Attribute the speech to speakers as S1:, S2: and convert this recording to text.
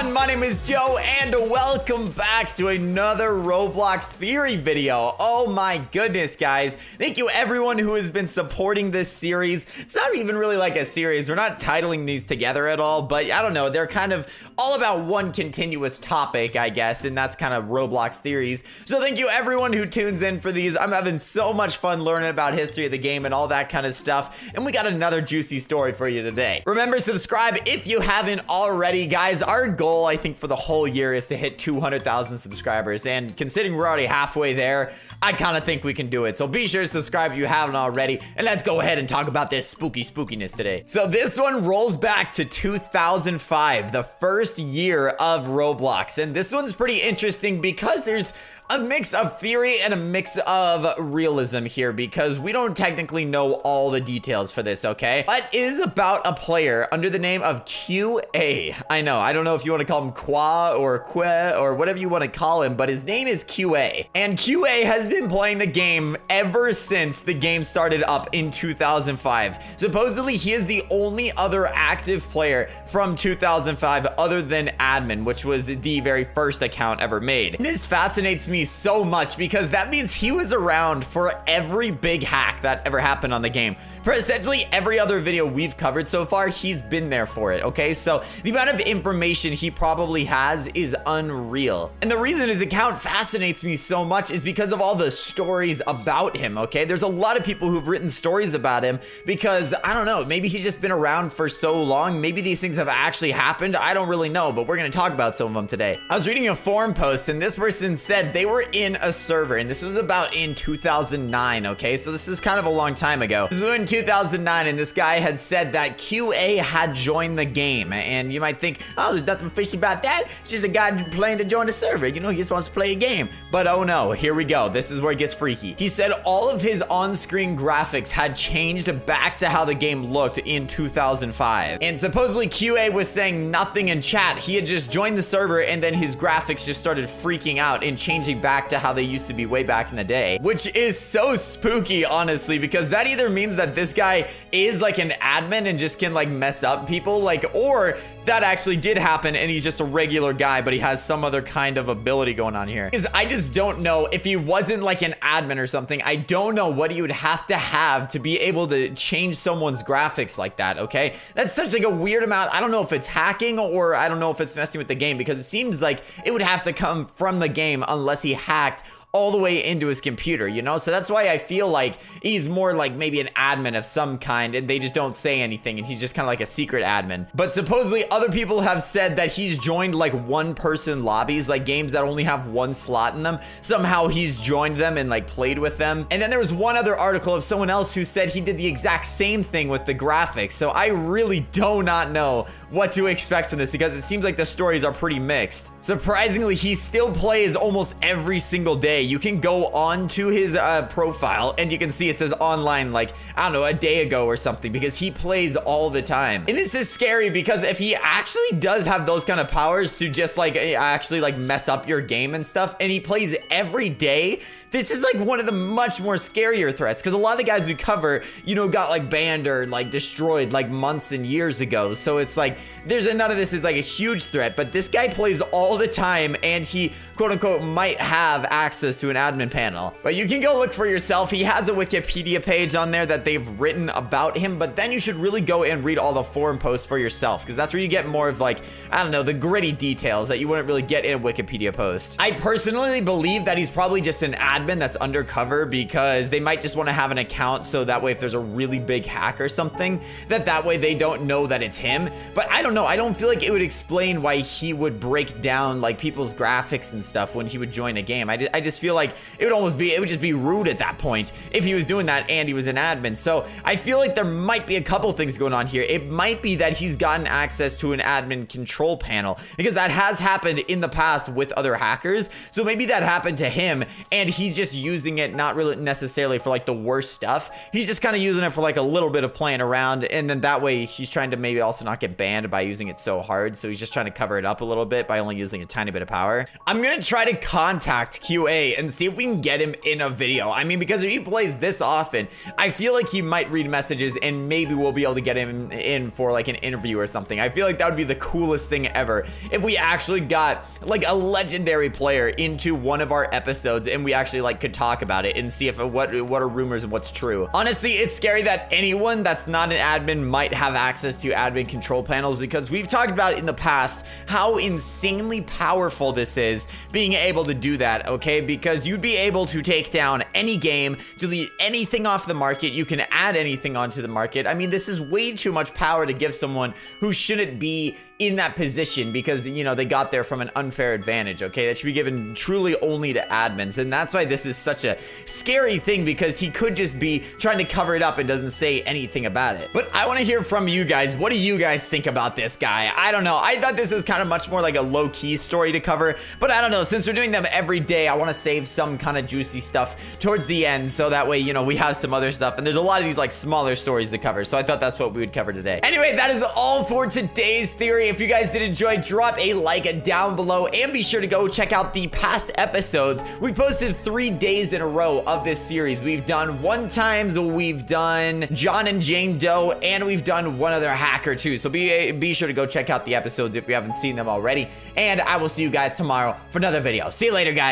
S1: everyone, my name is Joe and welcome back to another Roblox Theory video. Oh my goodness, guys. Thank you everyone who has been supporting this series. It's not even really like a series. We're not titling these together at all, but I don't know. They're kind of all about one continuous topic, I guess, and that's kind of Roblox Theories. So thank you everyone who tunes in for these. I'm having so much fun learning about history of the game and all that kind of stuff, and we got another juicy story for you today. Remember, subscribe if you haven't already, guys. Our goal, I think, for the whole year is to hit 200,000 subscribers, and considering we're already halfway there, I kind of think we can do it. So be sure to subscribe if you haven't already, and let's go ahead and talk about this spookiness today. So this one rolls back to 2005, the first year of Roblox, and this one's pretty interesting because there's a mix of theory and a mix of realism here, because we don't technically know all the details for this, okay? But it is about a player under the name of QA. I know, I don't know if you want to call him Qua or Que or whatever you want to call him, but his name is QA. And QA has been playing the game ever since the game started up in 2005. Supposedly, he is the only other active player from 2005 other than admin, which was the very first account ever made. And this fascinates me so much because that means he was around for every big hack that ever happened on the game. For essentially every other video we've covered so far, he's been there for it, okay? So the amount of information he probably has is unreal. And the reason his account fascinates me so much is because of all the stories about him, okay? There's a lot of people who've written stories about him because, I don't know, maybe he's just been around for so long. Maybe these things have actually happened. I don't really know, but we're gonna talk about some of them today. I was reading a forum post and this person said they were in a server, and this was about in 2009, okay? So this is kind of a long time ago. This was in 2009, and this guy had said that QA had joined the game, and you might think, oh, there's nothing fishy about that. It's just a guy playing to join the server. You know, he just wants to play a game. But oh no, here we go. This is where it gets freaky. He said all of his on-screen graphics had changed back to how the game looked in 2005. And supposedly QA was saying nothing in chat. He had just joined the server, and then his graphics just started freaking out and changing back to how they used to be way back in the day, which is so spooky, honestly, because that either means that this guy is like an admin and just can like mess up people, like, or that actually did happen and he's just a regular guy, but he has some other kind of ability going on here. Because I just don't know if he wasn't like an admin or something. I don't know what he would have to be able to change someone's graphics like that, okay? That's such like a weird amount. I don't know if it's hacking or I don't know if it's messing with the game, because it seems like it would have to come from the game unless he hacked all the way into his computer, you know? So that's why I feel like he's more like maybe an admin of some kind, and they just don't say anything, and he's just kind of like a secret admin. But supposedly other people have said that he's joined like one-person lobbies, like games that only have one slot in them. Somehow he's joined them and like played with them. And then there was one other article of someone else who said he did the exact same thing with the graphics. So I really do not know what to expect from this, because it seems like the stories are pretty mixed. Surprisingly, he still plays almost every single day. You can go on to his profile and you can see it says online, like, I don't know, a day ago or something, because he plays all the time. And this is scary because if he actually does have those kind of powers to just like actually like mess up your game and stuff, and he plays every day, this is like one of the much more scarier threats, because a lot of the guys we cover, you know, got like banned or like destroyed like months and years ago. So it's like none of this is like a huge threat, but this guy plays all the time and he quote unquote might have access to an admin panel. But you can go look for yourself. He has a Wikipedia page on there that they've written about him, but then you should really go and read all the forum posts for yourself, because that's where you get more of like, I don't know, the gritty details that you wouldn't really get in a Wikipedia post. I personally believe that he's probably just an admin that's undercover, because they might just want to have an account so that way if there's a really big hack or something, that way they don't know that it's him. But I don't know, I don't feel like it would explain why he would break down like people's graphics and stuff when he would join a game. I just feel like it would just be rude at that point if he was doing that and he was an admin. So I feel like there might be a couple things going on here. It might be that he's gotten access to an admin control panel, because that has happened in the past with other hackers. So maybe that happened to him and he he's just using it not really necessarily for like the worst stuff. He's just kind of using it for like a little bit of playing around, and then that way he's trying to maybe also not get banned by using it so hard. So he's just trying to cover it up a little bit by only using a tiny bit of power. I'm gonna try to contact QA and see if we can get him in a video. I mean, because if he plays this often, I feel like he might read messages and maybe we'll be able to get him in for like an interview or something. I feel like that would be the coolest thing ever if we actually got like a legendary player into one of our episodes and we actually like could talk about it and see if what are rumors and what's true. Honestly, it's scary that anyone that's not an admin might have access to admin control panels, because we've talked about in the past how insanely powerful this is, being able to do that, okay? Because you'd be able to take down any game, delete anything off the market, you can add anything onto the market. I mean, this is way too much power to give someone who shouldn't be in that position because, you know, they got there from an unfair advantage, okay? That should be given truly only to admins, and that's why this is such a scary thing, because he could just be trying to cover it up and doesn't say anything about it. But I want to hear from you guys. What do you guys think about this guy? I don't know. I thought this is kind of much more like a low-key story to cover, but I don't know. Since we're doing them every day, I want to save some kind of juicy stuff towards the end, so that way, you know, we have some other stuff, and there's a lot of these like smaller stories to cover, so I thought that's what we would cover today. Anyway, that is all for today's theory. If you guys did enjoy, drop a like down below, and be sure to go check out the past episodes. We've posted 3 days in a row of this series. We've done One Times, we've done John and Jane Doe, and we've done one other hacker too. So be sure to go check out the episodes if you haven't seen them already, and I will see you guys tomorrow for another video. See you later, guys.